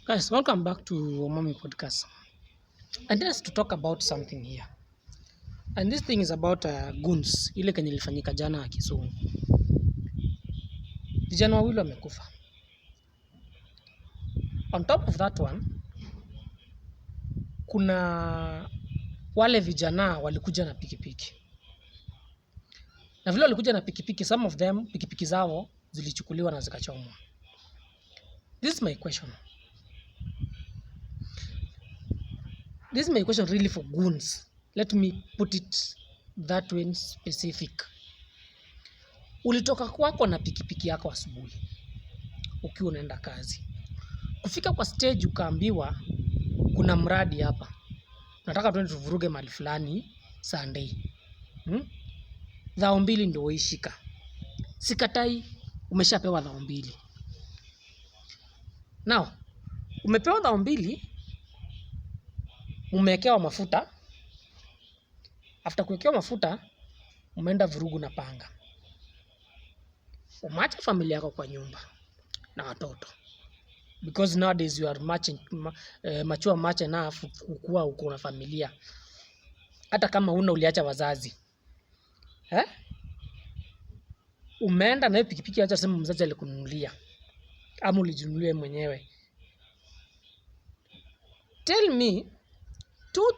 Guys, welcome back to Mommy Podcast. And just to talk about something here. And this thing is about goons. Ile kenye ilifanyika jana Kisumu. Vijana wawili wamekufa. On top of that one, kuna wale vijana walikuja na pikipiki. Na vile walikuja na pikipiki, some of them pikipiki zao zilichukuliwa na zikachomwa. This is my question. This is my question really for goons. Let me put it that way specific. Ulitoka kwako na pikipiki yako asubuhi ukiwa unaenda kazi. Kufika kwa stage ukaambiwa kuna mradi hapa. Nataka twende tuvuruge mahali fulani Sunday. Dhao mbili ndio uishika. Sikatai, umeshapewa dhao mbili. Now, umepewa dhao mbili, umewekewa mafuta. After kuwekewa mafuta, umeenda vurugu na panga. Umeacha familia yako kwa nyumba na watoto. Because nowadays you are mature much enough kukua uko na familia. Hata kama uliacha wazazi. Umeenda na hiyo pikipiki, acha sema mzazi alikununulia ama ulijinunulia mwenyewe. Tell me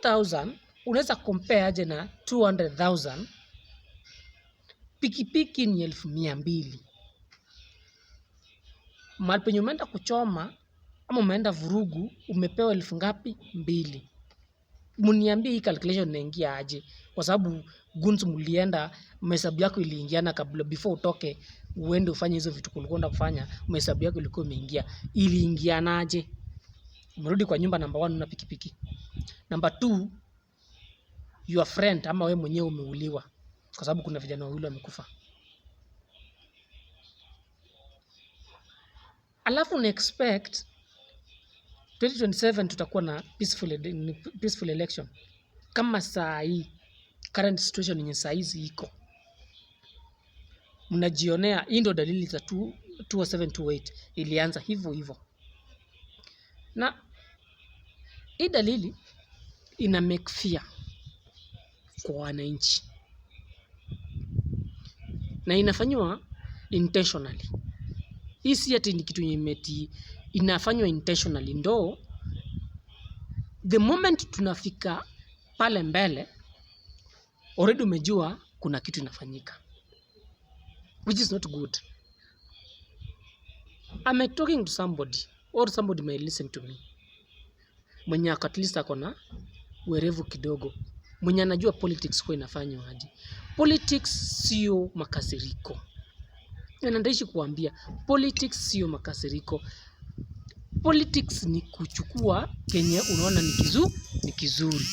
2000 unaweza compare aje na 200,000? Pikipiki ni 200,000. Mahali penye umeenda kuchoma ama umeenda vurugu umepewa 1000 ngapi? 2. Mniambie hii calculation inaingia aje? Kwa sababu goons mlienda, mahesabu yako iliingiana kabla before utoke uende ufanye hizo vitu ulikwenda kufanya, mahesabu yako ilikuwa imeingia. Iliingiana aje? Umerudi kwa nyumba, number 1 una pikipiki. Number 2, your friend ama wewe mwenyewe umeuliwa kwa sababu kuna vijana wawili wamekufa. Alafu una expect 2027 tutakuwa na peaceful election. Kama saa hii current situation yenye saa hizi iko, mnajionea. Hii ndio dalili za 2027-28 ilianza hivyo. Na hii dalili ina make fear kwa wananchi na inafanywa intentionally. Hii si ati ni kitu yenye inafanywa intentionally. Ndo the moment tunafika pale mbele already umejua kuna kitu inafanyika, which is not good. I'm talking to somebody or somebody may listen to me, mwenye at least akona werevu kidogo, mwenye anajua politics kwa inafanywa aje. Politics sio makasiriko. Na ndaishi kuambia politics sio makasiriko. Politics ni kuchukua kenye unaona ni kizuri.